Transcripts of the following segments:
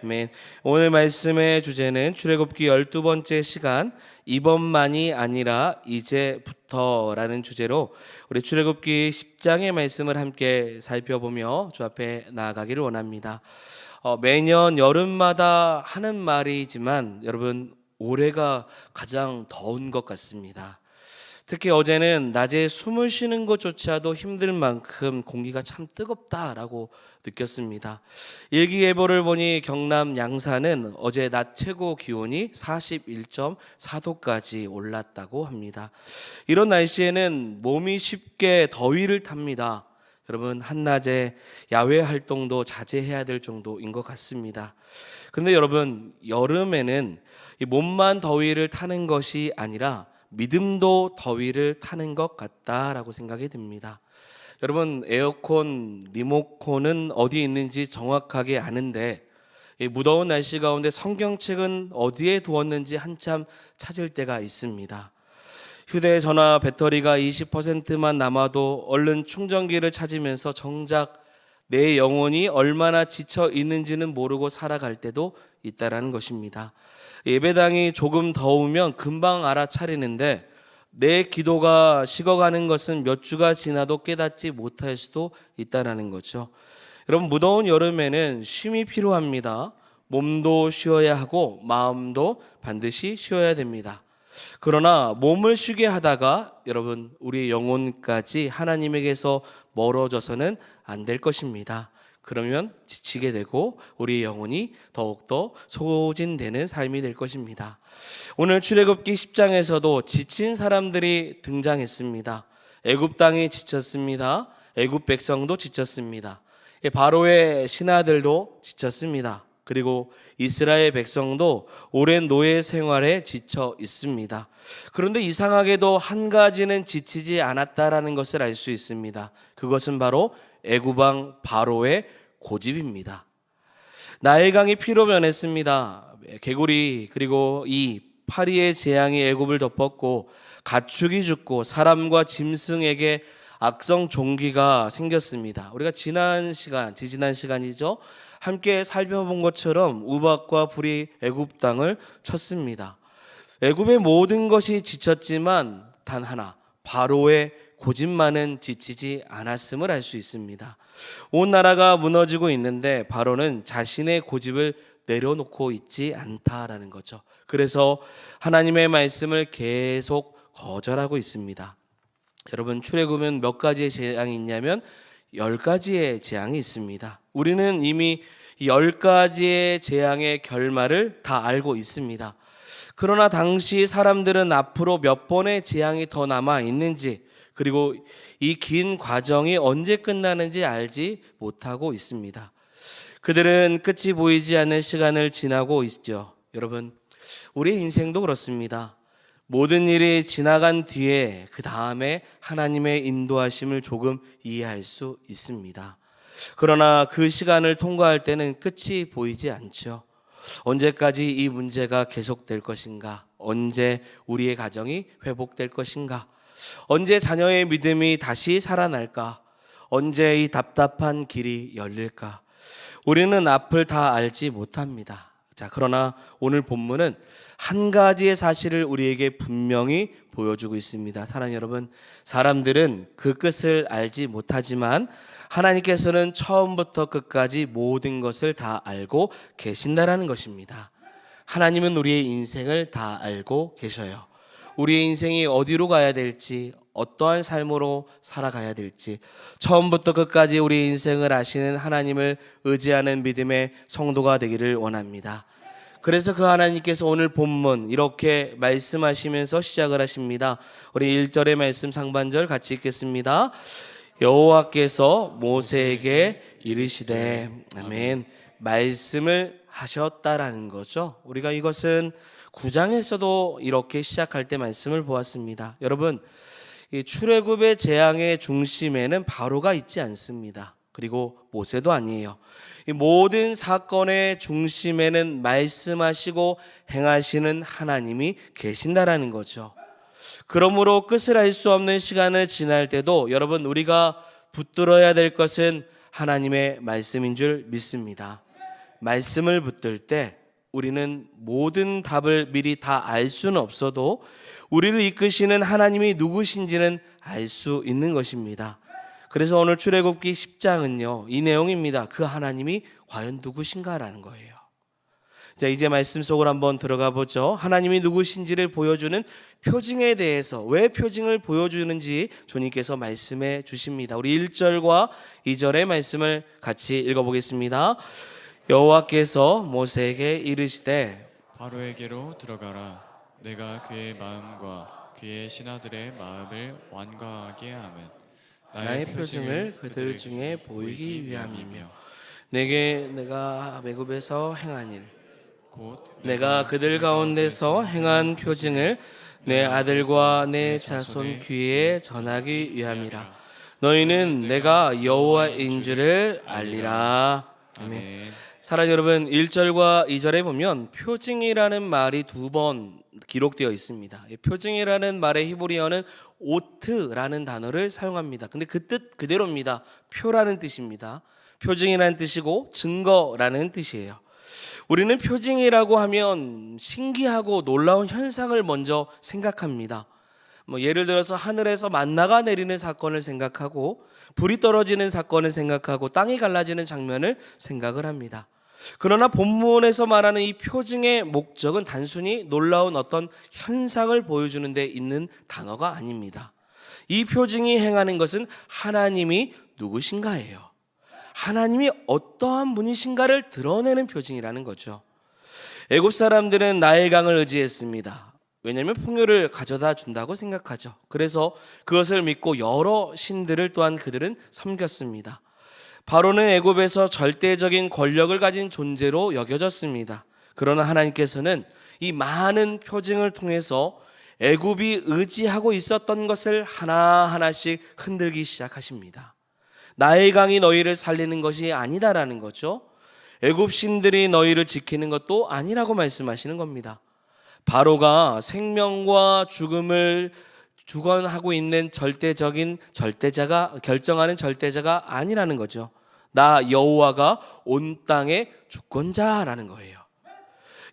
아멘. 오늘 말씀의 주제는 출애굽기 12번째 시간 이번만이 아니라 이제부터라는 주제로 우리 출애굽기 10장의 말씀을 함께 살펴보며 주 앞에 나아가기를 원합니다. 매년 여름마다 하는 말이지만 여러분, 올해가 가장 더운 것 같습니다. 특히 어제는 낮에 숨을 쉬는 것조차도 힘들 만큼 공기가 참 뜨겁다라고 느꼈습니다. 일기예보를 보니 경남 양산은 어제 낮 최고 기온이 41.4도까지 올랐다고 합니다. 이런 날씨에는 몸이 쉽게 더위를 탑니다. 여러분, 한낮에 야외 활동도 자제해야 될 정도인 것 같습니다. 근데 여러분, 여름에는 이 몸만 더위를 타는 것이 아니라 믿음도 더위를 타는 것 같다라고 생각이 듭니다. 여러분, 에어컨 리모컨은 어디 있는지 정확하게 아는데 이 무더운 날씨 가운데 성경책은 어디에 두었는지 한참 찾을 때가 있습니다. 휴대전화 배터리가 20%만 남아도 얼른 충전기를 찾으면서 정작 내 영혼이 얼마나 지쳐 있는지는 모르고 살아갈 때도 있다라는 것입니다. 예배당이 조금 더우면 금방 알아차리는데 내 기도가 식어가는 것은 몇 주가 지나도 깨닫지 못할 수도 있다는 거죠. 여러분, 무더운 여름에는 쉼이 필요합니다. 몸도 쉬어야 하고 마음도 반드시 쉬어야 됩니다. 그러나 몸을 쉬게 하다가 여러분, 우리 영혼까지 하나님에게서 멀어져서는 안 될 것입니다. 그러면 지치게 되고 우리 영혼이 더욱더 소진되는 삶이 될 것입니다. 오늘 출애굽기 10장에서도 지친 사람들이 등장했습니다. 애굽 땅이 지쳤습니다. 애굽 백성도 지쳤습니다. 바로의 신하들도 지쳤습니다. 그리고 이스라엘 백성도 오랜 노예 생활에 지쳐 있습니다. 그런데 이상하게도 한 가지는 지치지 않았다라는 것을 알 수 있습니다. 그것은 바로 애굽 왕 바로의 고집입니다. 나일강이 피로 변했습니다. 개구리 그리고 이 파리의 재앙이 애굽을 덮었고 가축이 죽고 사람과 짐승에게 악성 종기가 생겼습니다. 우리가 지지난 시간이죠. 함께 살펴본 것처럼 우박과 불이 애굽 땅을 쳤습니다. 애굽의 모든 것이 지쳤지만 단 하나, 바로의 고집만은 지치지 않았음을 알 수 있습니다. 온 나라가 무너지고 있는데 바로는 자신의 고집을 내려놓고 있지 않다라는 거죠. 그래서 하나님의 말씀을 계속 거절하고 있습니다. 여러분, 출애굽은 몇 가지의 재앙이 있냐면 10가지의 재앙이 있습니다. 우리는 이미 10가지의 재앙의 결말을 다 알고 있습니다. 그러나 당시 사람들은 앞으로 몇 번의 재앙이 더 남아 있는지, 그리고 이 긴 과정이 언제 끝나는지 알지 못하고 있습니다. 그들은 끝이 보이지 않는 시간을 지나고 있죠. 여러분, 우리의 인생도 그렇습니다. 모든 일이 지나간 뒤에 그 다음에 하나님의 인도하심을 조금 이해할 수 있습니다. 그러나 그 시간을 통과할 때는 끝이 보이지 않죠. 언제까지 이 문제가 계속될 것인가? 언제 우리의 가정이 회복될 것인가? 언제 자녀의 믿음이 다시 살아날까? 언제 이 답답한 길이 열릴까? 우리는 앞을 다 알지 못합니다. 그러나 오늘 본문은 한 가지의 사실을 우리에게 분명히 보여주고 있습니다. 사랑하는 여러분, 사람들은 그 끝을 알지 못하지만 하나님께서는 처음부터 끝까지 모든 것을 다 알고 계신다라는 것입니다. 하나님은 우리의 인생을 다 알고 계셔요. 우리의 인생이 어디로 가야 될지, 어떠한 삶으로 살아가야 될지, 처음부터 끝까지 우리 인생을 아시는 하나님을 의지하는 믿음의 성도가 되기를 원합니다. 그래서 그 하나님께서 오늘 본문 이렇게 말씀하시면서 시작을 하십니다. 우리 1절의 말씀 상반절 같이 읽겠습니다. 여호와께서 모세에게 이르시되, 아멘. 말씀을 하셨다라는 거죠. 우리가 이것은 9장에서도 이렇게 시작할 때 말씀을 보았습니다. 여러분, 이 출애굽의 재앙의 중심에는 바로가 있지 않습니다. 그리고 모세도 아니에요. 이 모든 사건의 중심에는 말씀하시고 행하시는 하나님이 계신다라는 거죠. 그러므로 끝을 알 수 없는 시간을 지날 때도 여러분, 우리가 붙들어야 될 것은 하나님의 말씀인 줄 믿습니다. 말씀을 붙들 때 우리는 모든 답을 미리 다 알 수는 없어도 우리를 이끄시는 하나님이 누구신지는 알 수 있는 것입니다. 그래서 오늘 출애굽기 10장은요, 이 내용입니다. 그 하나님이 과연 누구신가라는 거예요. 자, 이제 말씀 속으로 한번 들어가 보죠. 하나님이 누구신지를 보여주는 표징에 대해서, 왜 표징을 보여주는지 주님께서 말씀해 주십니다. 우리 1절과 2절의 말씀을 같이 읽어보겠습니다. 여호와께서 모세에게 이르시되 바로에게로 들어가라. 내가 그의 마음과 그의 신하들의 마음을 완강하게 함은 나의 표징을 그들 중에 보이기 위함이며 내가 애굽에서 행한 일 곧 내가 그들 가운데서 행한 표징을 내 아들과 내 자손 귀에 전하기 위함이라. 너희는 내가 여호와인 줄을 알리라. 아멘. 사랑하는 여러분, 1절과 2절에 보면 표징이라는 말이 2번 기록되어 있습니다. 표징이라는 말의 히브리어는 오트라는 단어를 사용합니다. 근데 그 뜻 그대로입니다. 표라는 뜻입니다. 표징이라는 뜻이고 증거라는 뜻이에요. 우리는 표징이라고 하면 신기하고 놀라운 현상을 먼저 생각합니다. 예를 들어서 하늘에서 만나가 내리는 사건을 생각하고 불이 떨어지는 사건을 생각하고 땅이 갈라지는 장면을 생각을 합니다. 그러나 본문에서 말하는 이 표징의 목적은 단순히 놀라운 어떤 현상을 보여주는 데 있는 단어가 아닙니다. 이 표징이 행하는 것은 하나님이 누구신가예요. 하나님이 어떠한 분이신가를 드러내는 표징이라는 거죠. 애굽 사람들은 나일강을 의지했습니다. 왜냐하면 풍요를 가져다 준다고 생각하죠. 그래서 그것을 믿고 여러 신들을 또한 그들은 섬겼습니다. 바로는 애굽에서 절대적인 권력을 가진 존재로 여겨졌습니다. 그러나 하나님께서는 이 많은 표징을 통해서 애굽이 의지하고 있었던 것을 하나하나씩 흔들기 시작하십니다. 나일강이 너희를 살리는 것이 아니다라는 거죠. 애굽 신들이 너희를 지키는 것도 아니라고 말씀하시는 겁니다. 바로가 생명과 죽음을 주관하고 있는 결정하는 절대자가 아니라는 거죠. 나 여호와가 온 땅의 주권자라는 거예요.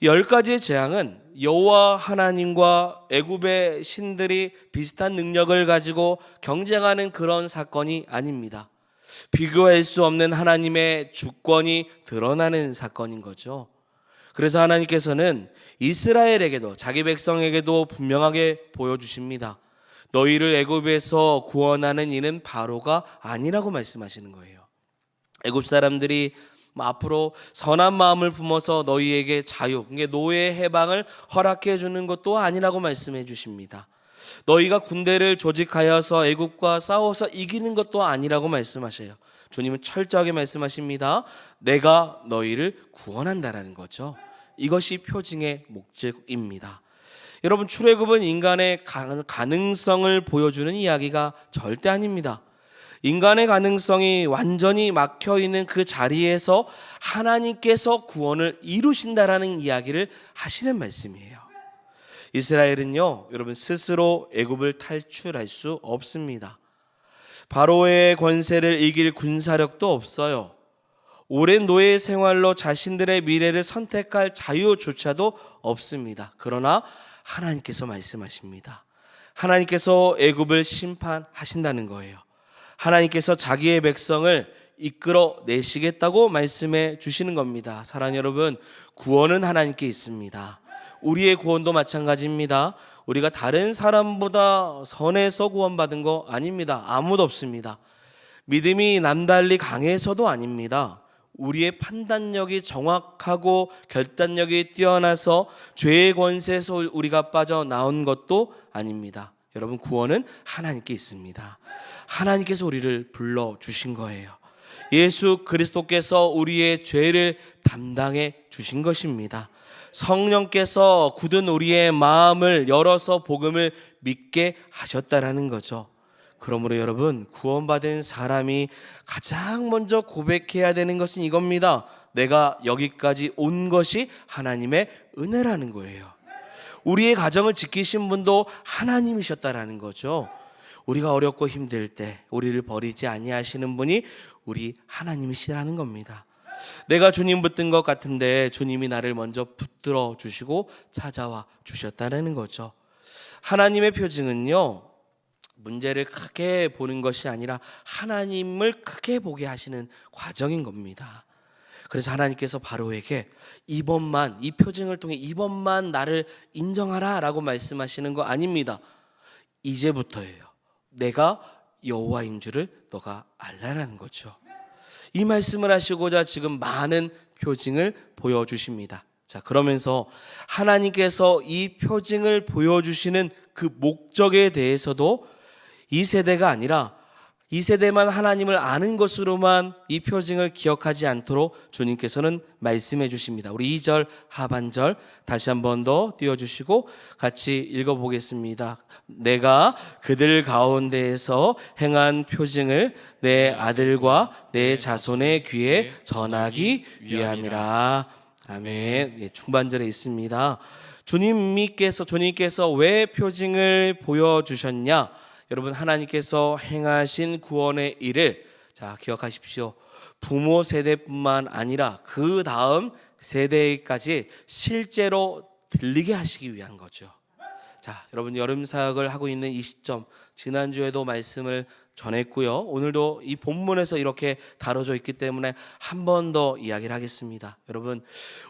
10가지의 재앙은 여호와 하나님과 애굽의 신들이 비슷한 능력을 가지고 경쟁하는 그런 사건이 아닙니다. 비교할 수 없는 하나님의 주권이 드러나는 사건인 거죠. 그래서 하나님께서는 이스라엘에게도, 자기 백성에게도 분명하게 보여주십니다. 너희를 애굽에서 구원하는 이는 바로가 아니라고 말씀하시는 거예요. 애굽 사람들이 앞으로 선한 마음을 품어서 너희에게 자유, 노예 해방을 허락해 주는 것도 아니라고 말씀해 주십니다. 너희가 군대를 조직하여서 애굽과 싸워서 이기는 것도 아니라고 말씀하셔요. 주님은 철저하게 말씀하십니다. 내가 너희를 구원한다라는 거죠. 이것이 표징의 목적입니다. 여러분, 출애굽은 인간의 가능성을 보여주는 이야기가 절대 아닙니다. 인간의 가능성이 완전히 막혀있는 그 자리에서 하나님께서 구원을 이루신다라는 이야기를 하시는 말씀이에요. 이스라엘은요, 여러분, 스스로 애굽을 탈출할 수 없습니다. 바로의 권세를 이길 군사력도 없어요. 오랜 노예 생활로 자신들의 미래를 선택할 자유조차도 없습니다. 그러나 하나님께서 말씀하십니다. 하나님께서 애굽을 심판하신다는 거예요. 하나님께서 자기의 백성을 이끌어 내시겠다고 말씀해 주시는 겁니다. 사랑하는 여러분, 구원은 하나님께 있습니다. 우리의 구원도 마찬가지입니다. 우리가 다른 사람보다 선해서 구원받은 거 아닙니다. 아무도 없습니다. 믿음이 남달리 강해서도 아닙니다. 우리의 판단력이 정확하고 결단력이 뛰어나서 죄의 권세에서 우리가 빠져나온 것도 아닙니다. 여러분, 구원은 하나님께 있습니다. 하나님께서 우리를 불러주신 거예요. 예수 그리스도께서 우리의 죄를 담당해 주신 것입니다. 성령께서 굳은 우리의 마음을 열어서 복음을 믿게 하셨다라는 거죠. 그러므로 여러분, 구원받은 사람이 가장 먼저 고백해야 되는 것은 이겁니다. 내가 여기까지 온 것이 하나님의 은혜라는 거예요. 우리의 가정을 지키신 분도 하나님이셨다라는 거죠. 우리가 어렵고 힘들 때 우리를 버리지 아니하시는 분이 우리 하나님이시라는 겁니다. 내가 주님 붙든 것 같은데 주님이 나를 먼저 붙들어 주시고 찾아와 주셨다는 거죠. 하나님의 표징은요, 문제를 크게 보는 것이 아니라 하나님을 크게 보게 하시는 과정인 겁니다. 그래서 하나님께서 바로에게 이번만, 이 표징을 통해 이번만 나를 인정하라 라고 말씀하시는 거 아닙니다. 이제부터예요. 내가 여호와인 줄을 너가 알라라는 거죠. 이 말씀을 하시고자 지금 많은 표징을 보여주십니다. 자, 그러면서 하나님께서 이 표징을 보여주시는 그 목적에 대해서도 이 세대가 아니라 이 세대만 하나님을 아는 것으로만 이 표징을 기억하지 않도록 주님께서는 말씀해 주십니다. 우리 2절 하반절 다시 한 번 더 띄워주시고 같이 읽어보겠습니다. 내가 그들 가운데에서 행한 표징을 내 아들과 내 자손의 귀에 전하기 위함이라. 아멘. 예, 중반절에 있습니다. 주님께서 왜 표징을 보여주셨냐? 여러분, 하나님께서 행하신 구원의 일을 자 기억하십시오. 부모 세대뿐만 아니라 그 다음 세대까지 실제로 들리게 하시기 위한 거죠. 자, 여러분, 여름 사역을 하고 있는 이 시점, 지난주에도 말씀을 전했고요. 오늘도 이 본문에서 이렇게 다뤄져 있기 때문에 한 번 더 이야기를 하겠습니다. 여러분,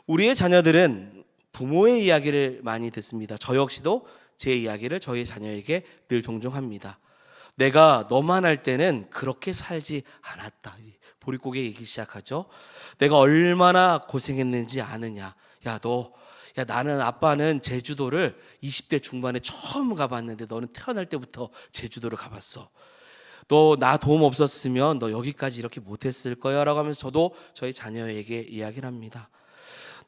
우리의 자녀들은 부모의 이야기를 많이 듣습니다. 저 역시도 제 이야기를 저희 자녀에게 늘 종종 합니다. 내가 너만 할 때는 그렇게 살지 않았다. 보릿고개 얘기 시작하죠. 내가 얼마나 고생했는지 아느냐. 나는 아빠는 제주도를 20대 중반에 처음 가봤는데 너는 태어날 때부터 제주도를 가봤어. 너 나 도움 없었으면 너 여기까지 이렇게 못했을 거야 라고 하면서 저도 저희 자녀에게 이야기를 합니다.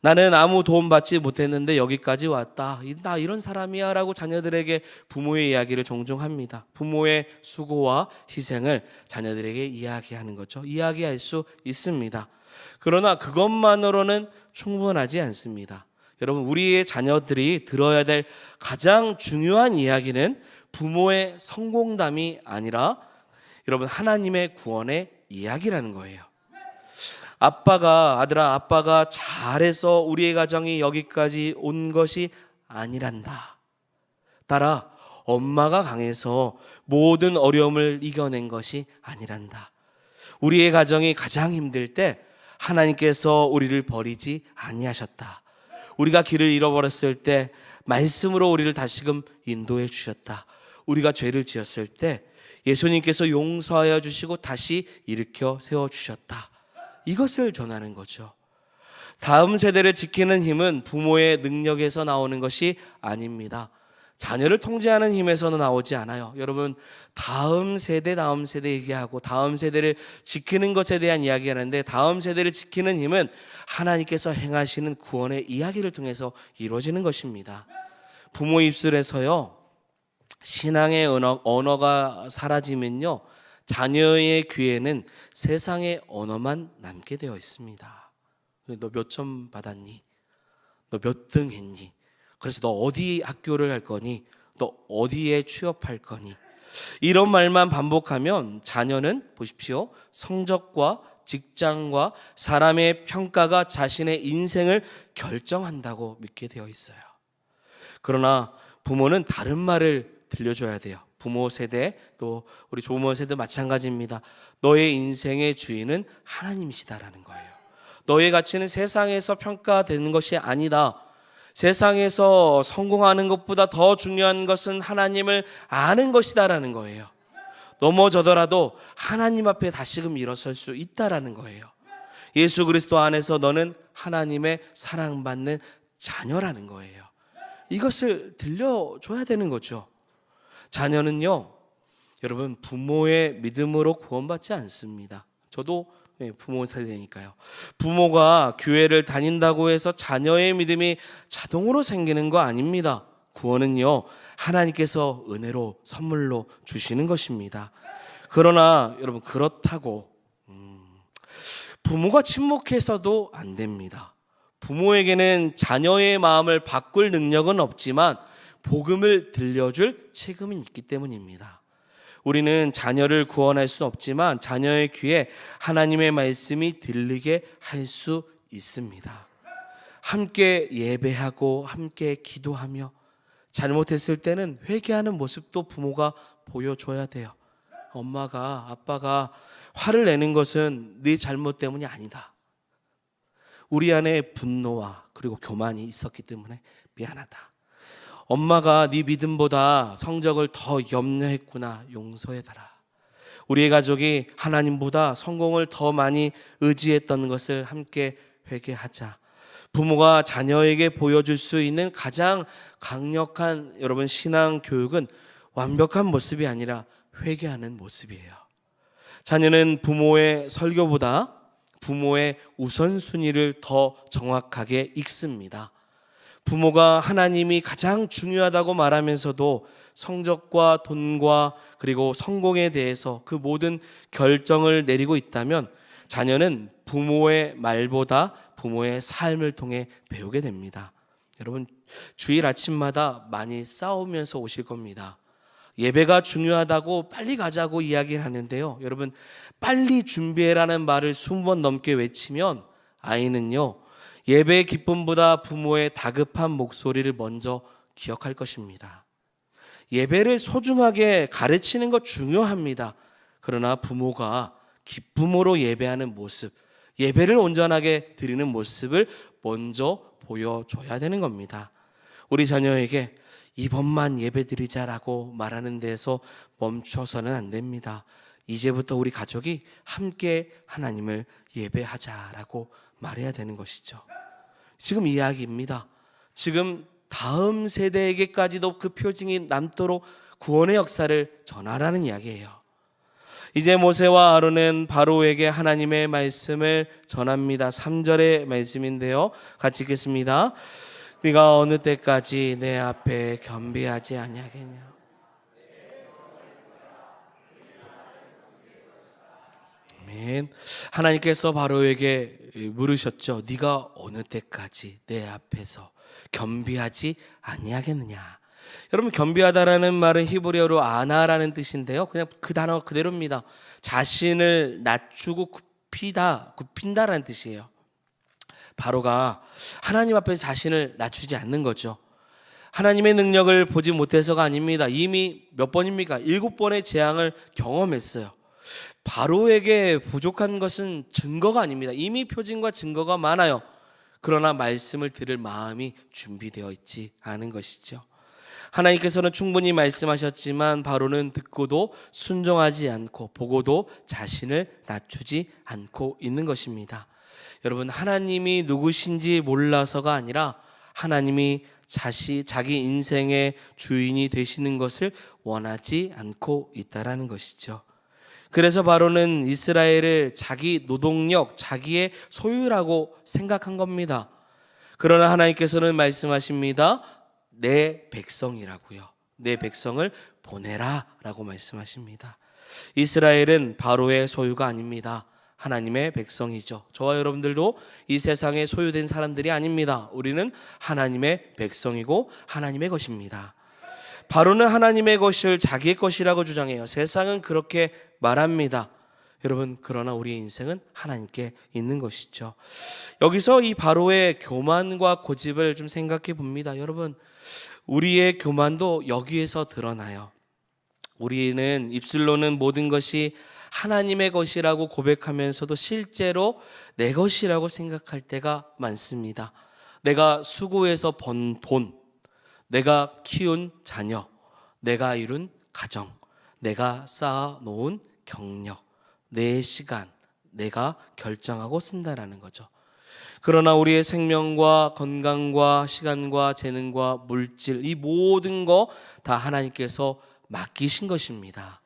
나는 아무 도움 받지 못했는데 여기까지 왔다. 나 이런 사람이야 라고 자녀들에게 부모의 이야기를 종종 합니다. 부모의 수고와 희생을 자녀들에게 이야기하는 거죠. 이야기할 수 있습니다. 그러나 그것만으로는 충분하지 않습니다. 여러분, 우리의 자녀들이 들어야 될 가장 중요한 이야기는 부모의 성공담이 아니라 여러분, 하나님의 구원의 이야기라는 거예요. 아빠가 잘해서 우리의 가정이 여기까지 온 것이 아니란다. 따라 엄마가 강해서 모든 어려움을 이겨낸 것이 아니란다. 우리의 가정이 가장 힘들 때 하나님께서 우리를 버리지 아니하셨다. 우리가 길을 잃어버렸을 때 말씀으로 우리를 다시금 인도해 주셨다. 우리가 죄를 지었을 때 예수님께서 용서하여 주시고 다시 일으켜 세워 주셨다. 이것을 전하는 거죠. 다음 세대를 지키는 힘은 부모의 능력에서 나오는 것이 아닙니다. 자녀를 통제하는 힘에서는 나오지 않아요. 여러분, 다음 세대 얘기하고 다음 세대를 지키는 것에 대한 이야기하는데 다음 세대를 지키는 힘은 하나님께서 행하시는 구원의 이야기를 통해서 이루어지는 것입니다. 부모 입술에서요, 신앙의 언어가 사라지면요, 자녀의 귀에는 세상의 언어만 남게 되어 있습니다. 너 몇 점 받았니? 너 몇 등 했니? 그래서 너 어디 학교를 할 거니? 너 어디에 취업할 거니? 이런 말만 반복하면 자녀는 보십시오. 성적과 직장과 사람의 평가가 자신의 인생을 결정한다고 믿게 되어 있어요. 그러나 부모는 다른 말을 들려줘야 돼요. 부모 세대 또 우리 조모 세대 마찬가지입니다. 너의 인생의 주인은 하나님이시다라는 거예요. 너의 가치는 세상에서 평가되는 것이 아니다. 세상에서 성공하는 것보다 더 중요한 것은 하나님을 아는 것이다라는 거예요. 넘어져더라도 하나님 앞에 다시금 일어설 수 있다라는 거예요. 예수 그리스도 안에서 너는 하나님의 사랑받는 자녀라는 거예요. 이것을 들려줘야 되는 거죠. 자녀는요, 여러분, 부모의 믿음으로 구원받지 않습니다. 저도 부모 세대니까요. 부모가 교회를 다닌다고 해서 자녀의 믿음이 자동으로 생기는 거 아닙니다. 구원은요, 하나님께서 은혜로 선물로 주시는 것입니다. 그러나 여러분, 그렇다고 부모가 침묵해서도 안 됩니다. 부모에게는 자녀의 마음을 바꿀 능력은 없지만 복음을 들려줄 책임은 있기 때문입니다. 우리는 자녀를 구원할 수 없지만 자녀의 귀에 하나님의 말씀이 들리게 할 수 있습니다. 함께 예배하고 함께 기도하며 잘못했을 때는 회개하는 모습도 부모가 보여줘야 돼요. 엄마가 아빠가 화를 내는 것은 네 잘못 때문이 아니다. 우리 안에 분노와 그리고 교만이 있었기 때문에 미안하다. 엄마가 네 믿음보다 성적을 더 염려했구나. 용서해달라. 우리의 가족이 하나님보다 성공을 더 많이 의지했던 것을 함께 회개하자. 부모가 자녀에게 보여줄 수 있는 가장 강력한 여러분 신앙 교육은 완벽한 모습이 아니라 회개하는 모습이에요. 자녀는 부모의 설교보다 부모의 우선순위를 더 정확하게 읽습니다. 부모가 하나님이 가장 중요하다고 말하면서도 성적과 돈과 그리고 성공에 대해서 그 모든 결정을 내리고 있다면 자녀는 부모의 말보다 부모의 삶을 통해 배우게 됩니다. 여러분, 주일 아침마다 많이 싸우면서 오실 겁니다. 예배가 중요하다고 빨리 가자고 이야기를 하는데요. 여러분, 빨리 준비해라는 말을 20번 넘게 외치면 아이는요, 예배의 기쁨보다 부모의 다급한 목소리를 먼저 기억할 것입니다. 예배를 소중하게 가르치는 것 중요합니다. 그러나 부모가 기쁨으로 예배하는 모습, 예배를 온전하게 드리는 모습을 먼저 보여줘야 되는 겁니다. 우리 자녀에게 이번만 예배 드리자라고 말하는 데서 멈춰서는 안 됩니다. 이제부터 우리 가족이 함께 하나님을 예배하자라고 말해야 되는 것이죠. 지금 이야기입니다. 지금 다음 세대에게까지도 그 표징이 남도록 구원의 역사를 전하라는 이야기예요. 이제 모세와 아론은 바로에게 하나님의 말씀을 전합니다. 3절의 말씀인데요. 같이 읽겠습니다. 네가 어느 때까지 내 앞에 겸비하지 아니하겠냐. 아멘. 하나님께서 바로에게 물으셨죠. 네가 어느 때까지 내 앞에서 겸비하지 아니하겠느냐. 여러분, 겸비하다라는 말은 히브리어로 아나라는 뜻인데요. 그냥 그 단어 그대로입니다. 자신을 낮추고 굽힌다라는 뜻이에요. 바로가 하나님 앞에서 자신을 낮추지 않는 거죠. 하나님의 능력을 보지 못해서가 아닙니다. 이미 몇 번입니까? 7번의 재앙을 경험했어요. 바로에게 부족한 것은 증거가 아닙니다. 이미 표징과 증거가 많아요. 그러나 말씀을 들을 마음이 준비되어 있지 않은 것이죠. 하나님께서는 충분히 말씀하셨지만 바로는 듣고도 순종하지 않고 보고도 자신을 낮추지 않고 있는 것입니다. 여러분, 하나님이 누구신지 몰라서가 아니라 하나님이 자기 인생의 주인이 되시는 것을 원하지 않고 있다라는 것이죠. 그래서 바로는 이스라엘을 자기 노동력, 자기의 소유라고 생각한 겁니다. 그러나 하나님께서는 말씀하십니다. 내 백성이라고요. 내 백성을 보내라 라고 말씀하십니다. 이스라엘은 바로의 소유가 아닙니다. 하나님의 백성이죠. 저와 여러분들도 이 세상에 소유된 사람들이 아닙니다. 우리는 하나님의 백성이고 하나님의 것입니다. 바로는 하나님의 것을 자기의 것이라고 주장해요. 세상은 그렇게 말합니다. 여러분, 그러나 우리의 인생은 하나님께 있는 것이죠. 여기서 이 바로의 교만과 고집을 좀 생각해 봅니다. 여러분, 우리의 교만도 여기에서 드러나요. 우리는 입술로는 모든 것이 하나님의 것이라고 고백하면서도 실제로 내 것이라고 생각할 때가 많습니다. 내가 수고해서 번 돈, 내가 키운 자녀, 내가 이룬 가정, 내가 쌓아놓은 경력, 내 시간, 내가 결정하고 쓴다라는 거죠. 그러나 우리의 생명과 건강과 시간과 재능과 물질, 이 모든 거 다 하나님께서 맡기신 것입니다.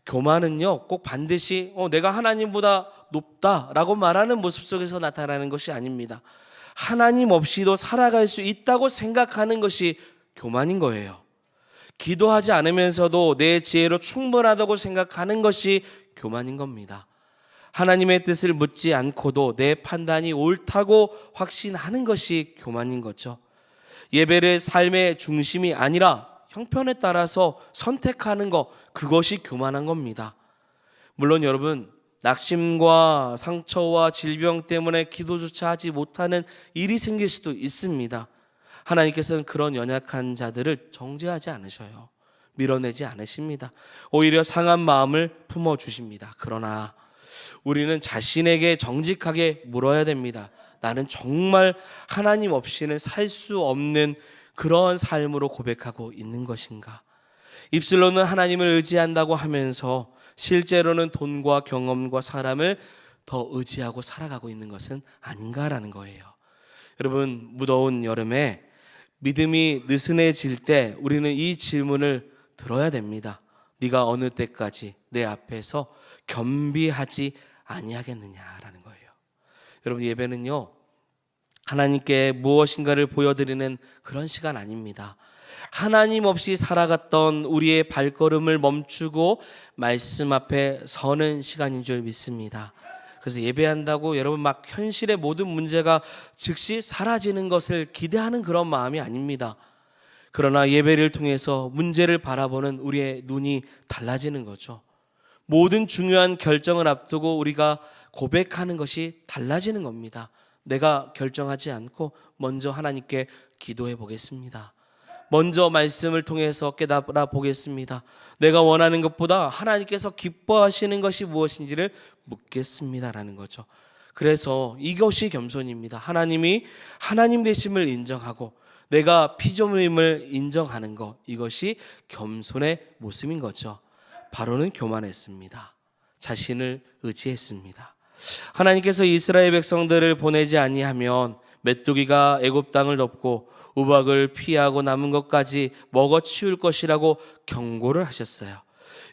교만은요, 꼭 반드시 내가 하나님보다 높다라고 말하는 모습 속에서 나타나는 것이 아닙니다. 하나님 없이도 살아갈 수 있다고 생각하는 것이 교만인 거예요. 기도하지 않으면서도 내 지혜로 충분하다고 생각하는 것이 교만인 겁니다. 하나님의 뜻을 묻지 않고도 내 판단이 옳다고 확신하는 것이 교만인 거죠. 예배를 삶의 중심이 아니라 형편에 따라서 선택하는 것, 그것이 교만한 겁니다. 물론 여러분, 낙심과 상처와 질병 때문에 기도조차 하지 못하는 일이 생길 수도 있습니다. 하나님께서는 그런 연약한 자들을 정죄하지 않으셔요. 밀어내지 않으십니다. 오히려 상한 마음을 품어주십니다. 그러나 우리는 자신에게 정직하게 물어야 됩니다. 나는 정말 하나님 없이는 살 수 없는 그런 삶으로 고백하고 있는 것인가? 입술로는 하나님을 의지한다고 하면서 실제로는 돈과 경험과 사람을 더 의지하고 살아가고 있는 것은 아닌가라는 거예요. 여러분, 무더운 여름에 믿음이 느슨해질 때 우리는 이 질문을 들어야 됩니다. 네가 어느 때까지 내 앞에서 겸비하지 아니하겠느냐라는 거예요. 여러분, 예배는요, 하나님께 무엇인가를 보여드리는 그런 시간 아닙니다. 하나님 없이 살아갔던 우리의 발걸음을 멈추고 말씀 앞에 서는 시간인 줄 믿습니다. 그래서 예배한다고 여러분 막 현실의 모든 문제가 즉시 사라지는 것을 기대하는 그런 마음이 아닙니다. 그러나 예배를 통해서 문제를 바라보는 우리의 눈이 달라지는 거죠. 모든 중요한 결정을 앞두고 우리가 고백하는 것이 달라지는 겁니다. 내가 결정하지 않고 먼저 하나님께 기도해 보겠습니다. 먼저 말씀을 통해서 깨달아 보겠습니다. 내가 원하는 것보다 하나님께서 기뻐하시는 것이 무엇인지를 묻겠습니다라는 거죠. 그래서 이것이 겸손입니다. 하나님이 하나님 되심을 인정하고 내가 피조물임을 인정하는 것, 이것이 겸손의 모습인 거죠. 바로는 교만했습니다. 자신을 의지했습니다. 하나님께서 이스라엘 백성들을 보내지 아니하면 메뚜기가 애굽 땅을 덮고 우박을 피하고 남은 것까지 먹어치울 것이라고 경고를 하셨어요.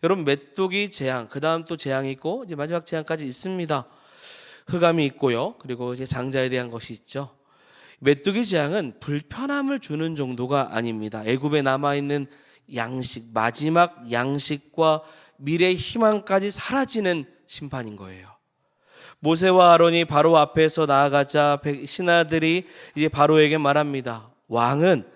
여러분, 메뚜기 재앙, 그 다음 또 재앙이 있고 이제 마지막 재앙까지 있습니다. 흑암이 있고요. 그리고 이제 장자에 대한 것이 있죠. 메뚜기 재앙은 불편함을 주는 정도가 아닙니다. 애굽에 남아있는 양식, 마지막 양식과 미래의 희망까지 사라지는 심판인 거예요. 모세와 아론이 바로 앞에서 나아가자 신하들이 이제 바로에게 말합니다. 왕은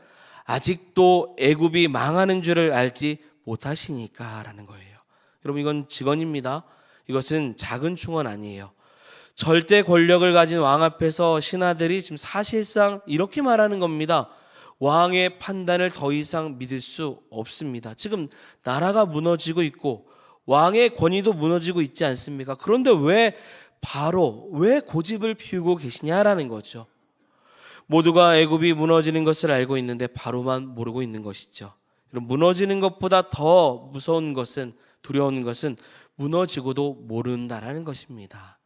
아직도 애굽이 망하는 줄을 알지 못하시니까 라는 거예요. 여러분, 이건 직언입니다. 이것은 작은 충언 아니에요. 절대 권력을 가진 왕 앞에서 신하들이 지금 사실상 이렇게 말하는 겁니다. 왕의 판단을 더 이상 믿을 수 없습니다. 지금 나라가 무너지고 있고 왕의 권위도 무너지고 있지 않습니까? 그런데 왜 고집을 피우고 계시냐라는 거죠. 모두가 애굽이 무너지는 것을 알고 있는데 바로만 모르고 있는 것이죠. 무너지는 것보다 더 무서운 것은, 두려운 것은 무너지고도 모른다라는 것입니다.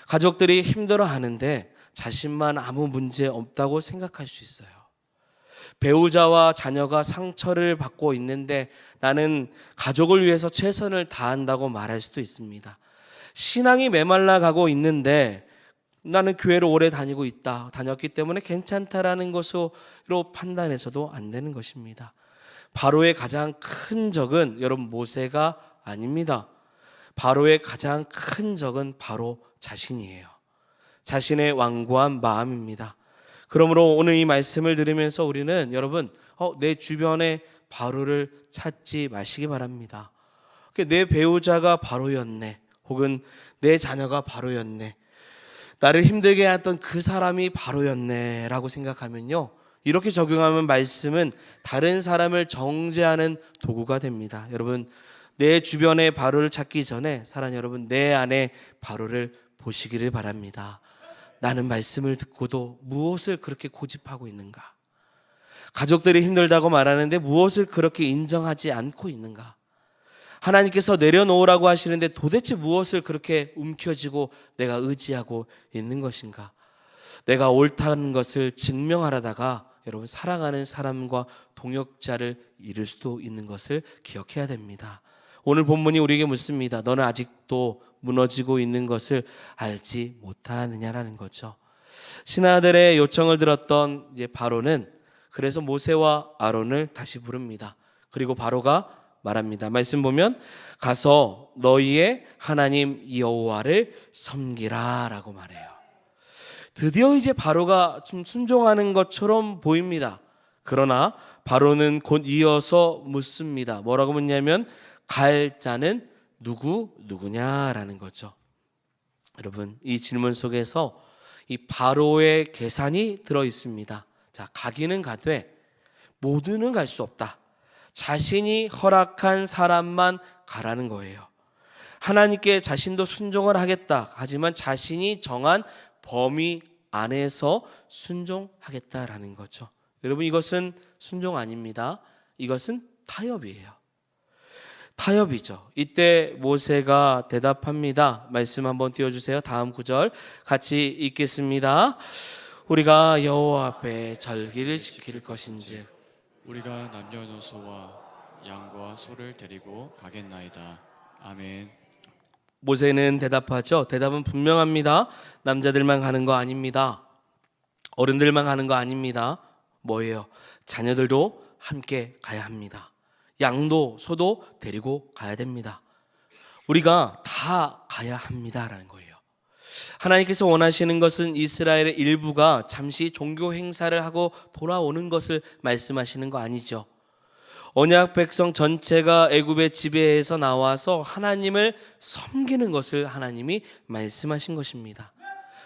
가족들이 힘들어하는데 자신만 아무 문제 없다고 생각할 수 있어요. 배우자와 자녀가 상처를 받고 있는데 나는 가족을 위해서 최선을 다한다고 말할 수도 있습니다. 신앙이 메말라 가고 있는데 나는 교회를 오래 다녔기 때문에 괜찮다라는 것으로 판단해서도 안 되는 것입니다. 바로의 가장 큰 적은 여러분 모세가 아닙니다. 바로의 가장 큰 적은 바로 자신이에요. 자신의 완고한 마음입니다. 그러므로 오늘 이 말씀을 들으면서 우리는 여러분 내 주변에 바로를 찾지 마시기 바랍니다. 내 배우자가 바로였네, 혹은 내 자녀가 바로였네, 나를 힘들게 했던 그 사람이 바로였네 라고 생각하면요, 이렇게 적용하면 말씀은 다른 사람을 정죄하는 도구가 됩니다. 여러분, 내 주변의 바로를 찾기 전에 사랑하는 여러분, 내 안에 바로를 보시기를 바랍니다. 나는 말씀을 듣고도 무엇을 그렇게 고집하고 있는가? 가족들이 힘들다고 말하는데 무엇을 그렇게 인정하지 않고 있는가? 하나님께서 내려놓으라고 하시는데 도대체 무엇을 그렇게 움켜쥐고 내가 의지하고 있는 것인가? 내가 옳다는 것을 증명하려다가 여러분 사랑하는 사람과 동역자를 잃을 수도 있는 것을 기억해야 됩니다. 오늘 본문이 우리에게 묻습니다. 너는 아직도 무너지고 있는 것을 알지 못하느냐라는 거죠. 신하들의 요청을 들었던 이제 바로는 그래서 모세와 아론을 다시 부릅니다. 그리고 바로가 말합니다. 말씀 보면 가서 너희의 하나님 여호와를 섬기라라고 말해요. 드디어 이제 바로가 좀 순종하는 것처럼 보입니다. 그러나 바로는 곧 이어서 묻습니다. 뭐라고 묻냐면 갈 자는 누구냐라는 거죠. 여러분, 이 질문 속에서 이 바로의 계산이 들어 있습니다. 자, 가기는 가되 모두는 갈 수 없다. 자신이 허락한 사람만 가라는 거예요. 하나님께 자신도 순종을 하겠다. 하지만 자신이 정한 범위 안에서 순종하겠다라는 거죠. 여러분, 이것은 순종 아닙니다. 이것은 타협이에요. 타협이죠. 이때 모세가 대답합니다. 말씀 한번 띄워주세요. 다음 구절 같이 읽겠습니다. 우리가 여호와 앞에 절기를 지킬 것인즉 우리가 남녀노소와 양과 소를 데리고 가겠나이다. 아멘. 모세는 대답하죠. 대답은 분명합니다. 남자들만 가는 거 아닙니다. 어른들만 가는 거 아닙니다. 뭐예요? 자녀들도 함께 가야 합니다. 양도 소도 데리고 가야 됩니다. 우리가 다 가야 합니다라는 거예요. 하나님께서 원하시는 것은 이스라엘의 일부가 잠시 종교 행사를 하고 돌아오는 것을 말씀하시는 거 아니죠. 언약 백성 전체가 애굽의 지배에서 나와서 하나님을 섬기는 것을 하나님이 말씀하신 것입니다.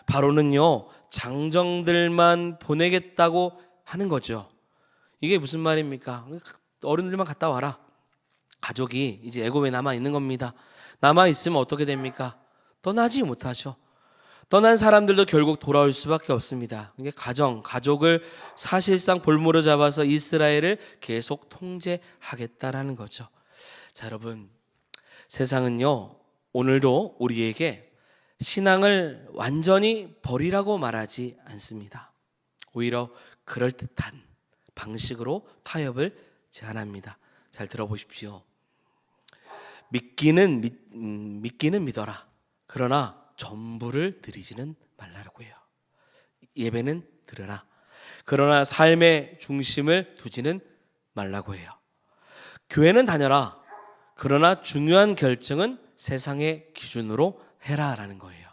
바로는요, 장정들만 보내겠다고 하는 거죠. 이게 무슨 말입니까? 어른들만 갔다 와라. 가족이 이제 애굽에 남아 있는 겁니다. 남아 있으면 어떻게 됩니까? 떠나지 못하죠. 떠난 사람들도 결국 돌아올 수밖에 없습니다. 이게 가족을 사실상 볼모로 잡아서 이스라엘을 계속 통제하겠다라는 거죠. 자, 여러분, 세상은요, 오늘도 우리에게 신앙을 완전히 버리라고 말하지 않습니다. 오히려 그럴듯한 방식으로 타협을 제안합니다. 잘 들어보십시오. 믿기는 믿어라. 그러나 전부를 드리지는 말라고 해요. 예배는 드려라. 그러나 삶의 중심을 두지는 말라고 해요. 교회는 다녀라. 그러나 중요한 결정은 세상의 기준으로 해라라는 거예요.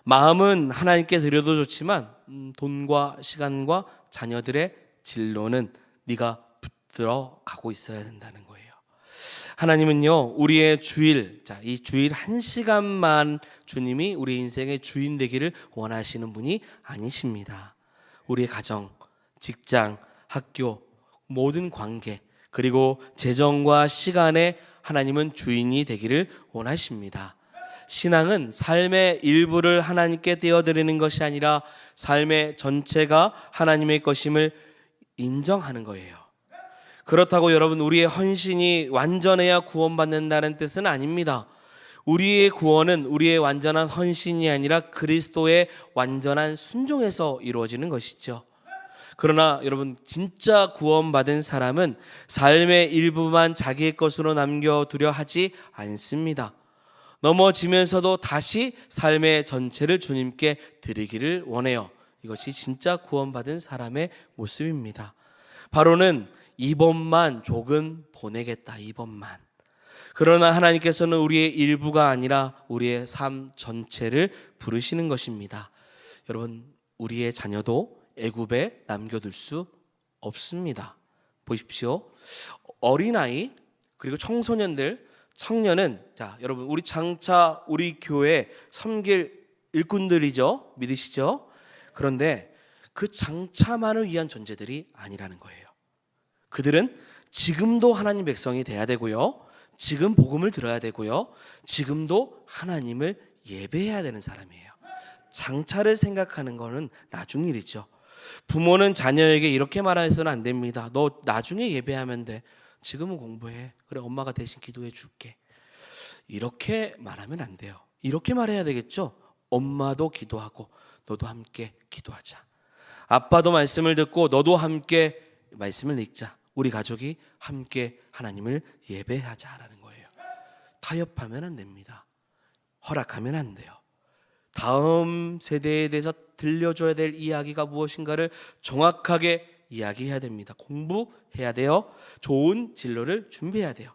마음은 하나님께 드려도 좋지만 돈과 시간과 자녀들의 진로는 네가 붙들어 가고 있어야 된다는 거예요. 하나님은요, 우리의 주일, 이 주일 1시간만 주님이 우리 인생의 주인 되기를 원하시는 분이 아니십니다. 우리의 가정, 직장, 학교, 모든 관계, 그리고 재정과 시간에 하나님은 주인이 되기를 원하십니다. 신앙은 삶의 일부를 하나님께 떼어드리는 것이 아니라 삶의 전체가 하나님의 것임을 인정하는 거예요. 그렇다고 여러분, 우리의 헌신이 완전해야 구원받는다는 뜻은 아닙니다. 우리의 구원은 우리의 완전한 헌신이 아니라 그리스도의 완전한 순종에서 이루어지는 것이죠. 그러나 여러분, 진짜 구원받은 사람은 삶의 일부만 자기의 것으로 남겨두려 하지 않습니다. 넘어지면서도 다시 삶의 전체를 주님께 드리기를 원해요. 이것이 진짜 구원받은 사람의 모습입니다. 바로는 이번만 조금 보내겠다. 이번만. 그러나 하나님께서는 우리의 일부가 아니라 우리의 삶 전체를 부르시는 것입니다. 여러분, 우리의 자녀도 애굽에 남겨둘 수 없습니다. 보십시오. 어린아이 그리고 청소년들, 청년은 여러분, 우리 장차 우리 교회 섬길 일꾼들이죠. 믿으시죠? 그런데 그 장차만을 위한 존재들이 아니라는 거예요. 그들은 지금도 하나님 백성이 돼야 되고요, 지금 복음을 들어야 되고요, 지금도 하나님을 예배해야 되는 사람이에요. 장차를 생각하는 거는 나중 일이죠. 부모는 자녀에게 이렇게 말해서는 안 됩니다. 너 나중에 예배하면 돼. 지금은 공부해. 그래, 엄마가 대신 기도해 줄게. 이렇게 말하면 안 돼요. 이렇게 말해야 되겠죠. 엄마도 기도하고 너도 함께 기도하자. 아빠도 말씀을 듣고 너도 함께 말씀을 읽자. 우리 가족이 함께 하나님을 예배하자라는 거예요. 타협하면 안 됩니다. 허락하면 안 돼요. 다음 세대에 대해서 들려줘야 될 이야기가 무엇인가를 정확하게 이야기해야 됩니다. 공부해야 돼요. 좋은 진로를 준비해야 돼요.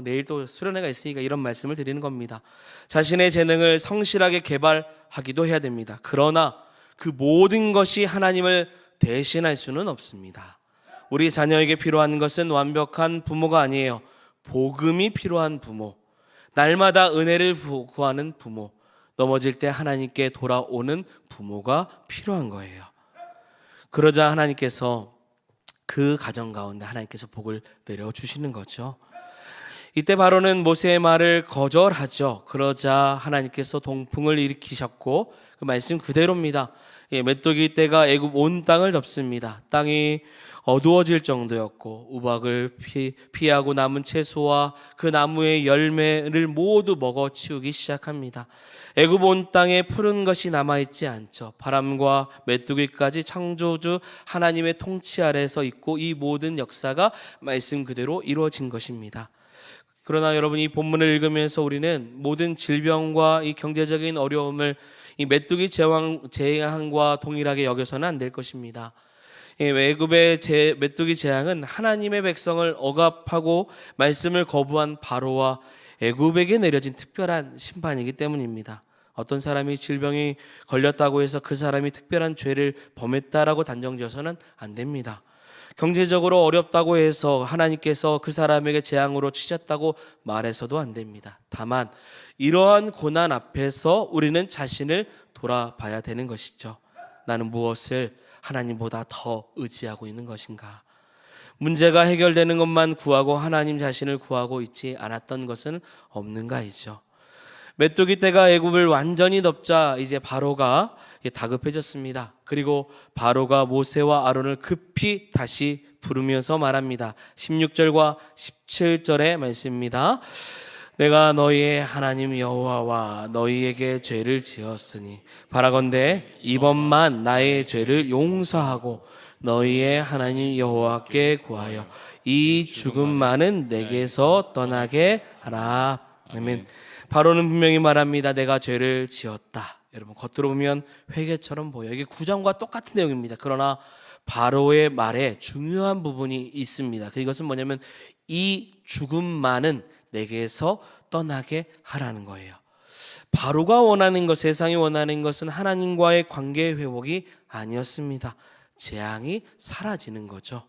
내일 또 수련회가 있으니까 이런 말씀을 드리는 겁니다. 자신의 재능을 성실하게 개발하기도 해야 됩니다. 그러나 그 모든 것이 하나님을 대신할 수는 없습니다. 우리 자녀에게 필요한 것은 완벽한 부모가 아니에요. 복음이 필요한 부모, 날마다 은혜를 구하는 부모, 넘어질 때 하나님께 돌아오는 부모가 필요한 거예요. 그러자 하나님께서 그 가정 가운데 하나님께서 복을 내려주시는 거죠. 이때 바로는 모세의 말을 거절하죠. 그러자 하나님께서 동풍을 일으키셨고 그 말씀 그대로입니다. 메뚜기 떼가 애굽 온 땅을 덮습니다. 땅이 어두워질 정도였고 우박을 피하고 남은 채소와 그 나무의 열매를 모두 먹어치우기 시작합니다. 애굽 온 땅에 푸른 것이 남아있지 않죠. 바람과 메뚜기까지 창조주 하나님의 통치 아래서 있고 이 모든 역사가 말씀 그대로 이루어진 것입니다. 그러나 여러분, 이 본문을 읽으면서 우리는 모든 질병과 이 경제적인 어려움을 이 메뚜기 재앙과 동일하게 여겨서는 안 될 것입니다. 애굽의 메뚜기 재앙은 하나님의 백성을 억압하고 말씀을 거부한 바로와 애굽에게 내려진 특별한 심판이기 때문입니다. 어떤 사람이 질병이 걸렸다고 해서 그 사람이 특별한 죄를 범했다라고 단정지어서는 안 됩니다. 경제적으로 어렵다고 해서 하나님께서 그 사람에게 재앙으로 치셨다고 말해서도 안 됩니다. 다만 이러한 고난 앞에서 우리는 자신을 돌아봐야 되는 것이죠. 나는 무엇을 하나님보다 더 의지하고 있는 것인가? 문제가 해결되는 것만 구하고 하나님 자신을 구하고 있지 않았던 것은 없는가이죠. 메뚜기 떼가 애굽을 완전히 덮자 이제 바로가 다급해졌습니다. 그리고 바로가 모세와 아론을 급히 다시 부르면서 말합니다. 16절과 17절의 말씀입니다. 내가 너희의 하나님 여호와와 너희에게 죄를 지었으니 바라건대 이번만 나의 죄를 용서하고 너희의 하나님 여호와께 구하여 이 죽음만은 내게서 떠나게 하라. 아멘. 바로는 분명히 말합니다. 내가 죄를 지었다. 여러분, 겉으로 보면 회개처럼 보여요. 이게 구장과 똑같은 내용입니다. 그러나 바로의 말에 중요한 부분이 있습니다. 그것은 뭐냐면 이 죽음만은 내게서 떠나게 하라는 거예요. 바로가 원하는 것, 세상이 원하는 것은 하나님과의 관계 회복이 아니었습니다. 재앙이 사라지는 거죠.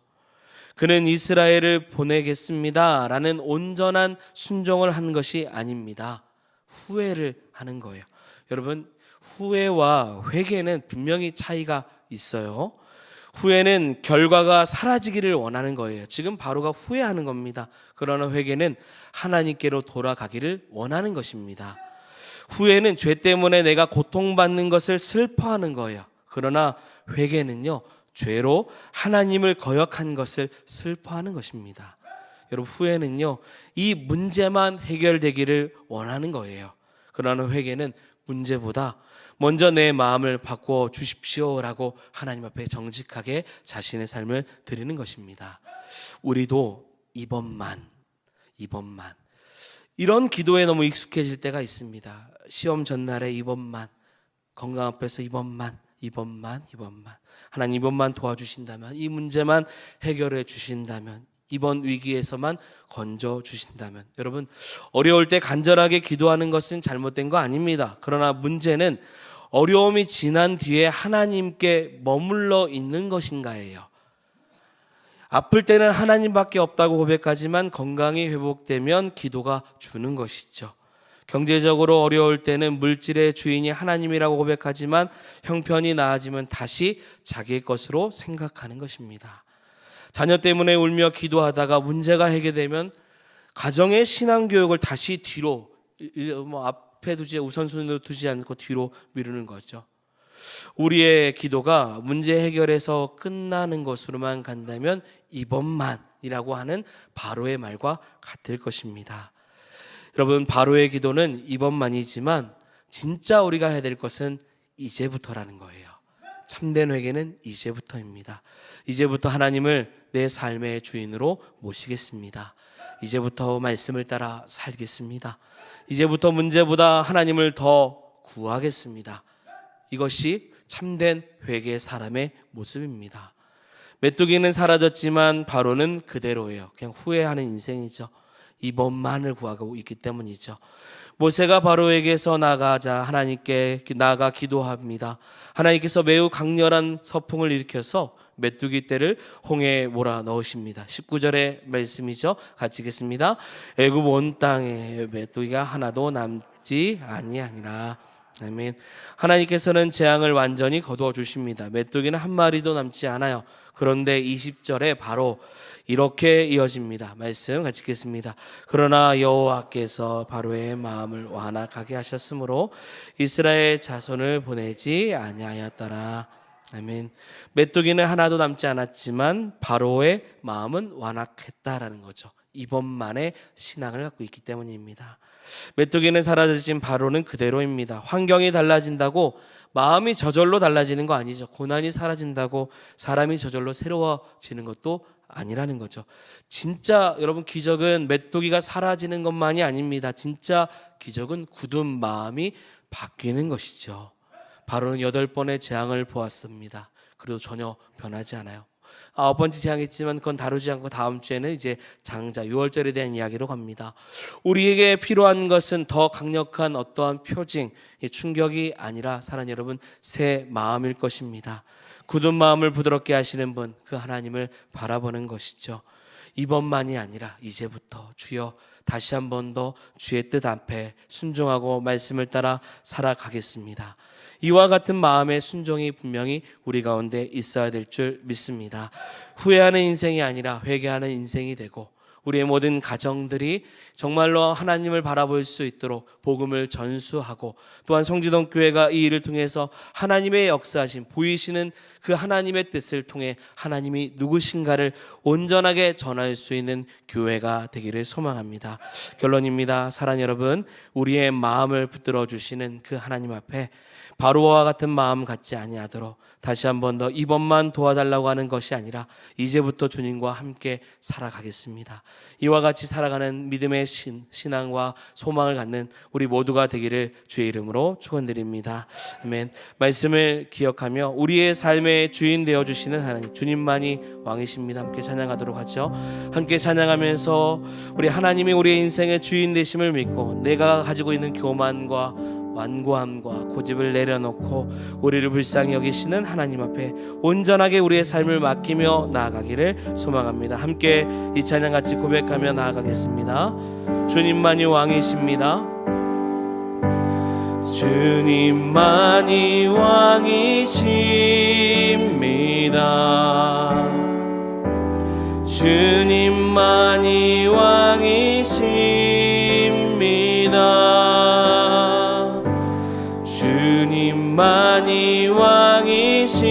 그는 이스라엘을 보내겠습니다 라는 온전한 순종을 한 것이 아닙니다. 후회를 하는 거예요. 여러분, 후회와 회개는 분명히 차이가 있어요. 후회는 결과가 사라지기를 원하는 거예요. 지금 바로가 후회하는 겁니다. 그러나 회개는 하나님께로 돌아가기를 원하는 것입니다. 후회는 죄 때문에 내가 고통받는 것을 슬퍼하는 거예요. 그러나 회개는요, 죄로 하나님을 거역한 것을 슬퍼하는 것입니다. 여러분, 후회는요, 이 문제만 해결되기를 원하는 거예요. 그러나 회개는 문제보다 먼저 내 마음을 바꿔 주십시오라고 하나님 앞에 정직하게 자신의 삶을 드리는 것입니다. 우리도 이번만 이런 기도에 너무 익숙해질 때가 있습니다. 시험 전날에 이번만, 건강 앞에서 이번만 하나님 이번만 도와주신다면, 이 문제만 해결해 주신다면, 이번 위기에서만 건져 주신다면. 여러분, 어려울 때 간절하게 기도하는 것은 잘못된 거 아닙니다. 그러나 문제는 어려움이 지난 뒤에 하나님께 머물러 있는 것인가예요. 아플 때는 하나님밖에 없다고 고백하지만 건강이 회복되면 기도가 주는 것이죠. 경제적으로 어려울 때는 물질의 주인이 하나님이라고 고백하지만 형편이 나아지면 다시 자기의 것으로 생각하는 것입니다. 자녀 때문에 울며 기도하다가 문제가 해결되면 가정의 신앙교육을 다시 뒤로, 앞에 두지, 우선순위로 두지 않고 뒤로 미루는 거죠. 우리의 기도가 문제 해결에서 끝나는 것으로만 간다면 이번만이라고 하는 바로의 말과 같을 것입니다. 여러분, 바로의 기도는 이번만이지만 진짜 우리가 해야 될 것은 이제부터라는 거예요. 참된 회개는 이제부터입니다. 이제부터 하나님을 내 삶의 주인으로 모시겠습니다. 이제부터 말씀을 따라 살겠습니다. 이제부터 문제보다 하나님을 더 구하겠습니다. 이것이 참된 회개 사람의 모습입니다. 메뚜기는 사라졌지만 바로는 그대로예요. 그냥 후회하는 인생이죠. 이번만을 구하고 있기 때문이죠. 모세가 바로에게서 나가자 하나님께 나아가 기도합니다. 하나님께서 매우 강렬한 서풍을 일으켜서 메뚜기 떼를 홍해에 몰아 넣으십니다. 19절의 말씀이죠. 같이 읽겠습니다. 애굽 온 땅에 메뚜기가 하나도 남지 아니하니라. 아멘. 하나님께서는 재앙을 완전히 거두어 주십니다. 메뚜기는 한 마리도 남지 않아요. 그런데 20절에 바로 이렇게 이어집니다. 말씀 같이 읽겠습니다. 그러나 여호와께서 바로의 마음을 완악하게 하셨으므로 이스라엘 자손을 보내지 아니하였더라. 아멘. 메뚜기는 하나도 남지 않았지만 바로의 마음은 완악했다라는 거죠. 이번만의 신앙을 갖고 있기 때문입니다. 메뚜기는 사라지진 바로는 그대로입니다. 환경이 달라진다고 마음이 저절로 달라지는 거 아니죠. 고난이 사라진다고 사람이 저절로 새로워지는 것도 아니라는 거죠. 진짜 여러분 기적은 메뚜기가 사라지는 것만이 아닙니다. 진짜 기적은 굳은 마음이 바뀌는 것이죠. 바로는 8번의 재앙을 보았습니다. 그래도 전혀 변하지 않아요. 9번째 재앙이지만 그건 다루지 않고 다음 주에는 이제 장자 6월절에 대한 이야기로 갑니다. 우리에게 필요한 것은 더 강력한 어떠한 표징, 충격이 아니라 사랑하는 여러분 새 마음일 것입니다. 굳은 마음을 부드럽게 하시는 분, 그 하나님을 바라보는 것이죠. 이번만이 아니라 이제부터 주여 다시 한 번 더 주의 뜻 앞에 순종하고 말씀을 따라 살아가겠습니다. 이와 같은 마음의 순종이 분명히 우리 가운데 있어야 될 줄 믿습니다. 후회하는 인생이 아니라 회개하는 인생이 되고 우리의 모든 가정들이 정말로 하나님을 바라볼 수 있도록 복음을 전수하고 또한 성지동 교회가 이 일을 통해서 하나님의 역사하심 보이시는 그 하나님의 뜻을 통해 하나님이 누구신가를 온전하게 전할 수 있는 교회가 되기를 소망합니다. 결론입니다. 사랑하는 여러분, 우리의 마음을 붙들어 주시는 그 하나님 앞에 바로와 같은 마음 갖지 아니하도록 다시 한 번 더 이번만 도와달라고 하는 것이 아니라 이제부터 주님과 함께 살아가겠습니다. 이와 같이 살아가는 믿음의 신앙과 소망을 갖는 우리 모두가 되기를 주의 이름으로 축원드립니다. 아멘. 말씀을 기억하며 우리의 삶의 주인 되어주시는 하나님, 주님만이 왕이십니다. 함께 찬양하도록 하죠. 함께 찬양하면서 우리 하나님이 우리의 인생의 주인 되심을 믿고 내가 가지고 있는 교만과 완고함과 고집을 내려놓고 우리를 불쌍히 여기시는 하나님 앞에 온전하게 우리의 삶을 맡기며 나아가기를 소망합니다. 함께 이 찬양 같이 고백하며 나아가겠습니다. 주님만이 왕이십니다. 주님만이 왕이십니다. 주님만이 왕이십니다. 주님만이 왕이십니다.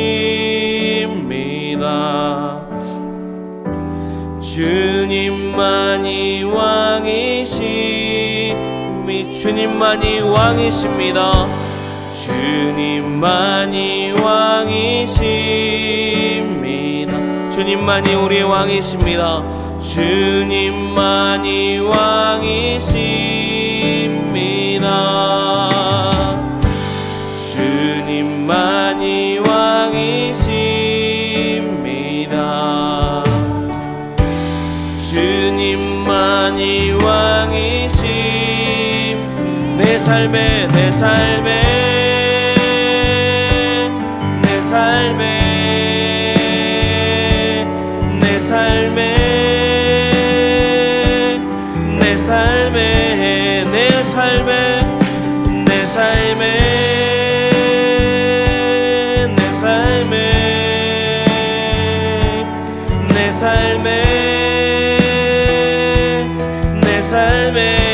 주님만이 왕이십니다. 주님만이 왕이십니다. 주님만이 왕이십니다. 주님만이 우리의 왕이십니다. 주님만이 왕이십니다. 주님만이 왕이십니다. 주님만이 왕이십 내 삶에 내 삶에 내 삶에 내 삶에 내 삶에 내 삶에 내 삶에 내 삶에 내 삶에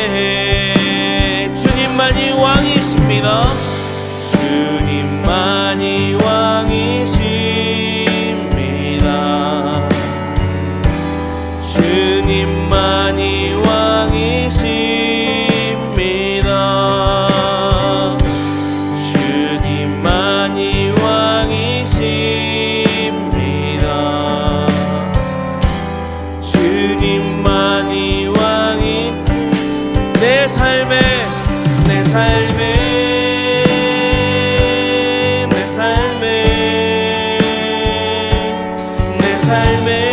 주님만이 왕이십니다. 주님만이 왕이십니다. 주님만이 왕이십니다. 주님만이 왕이십니다. 주님만이 왕이 내 삶에 내 삶에 내 삶에 내 삶에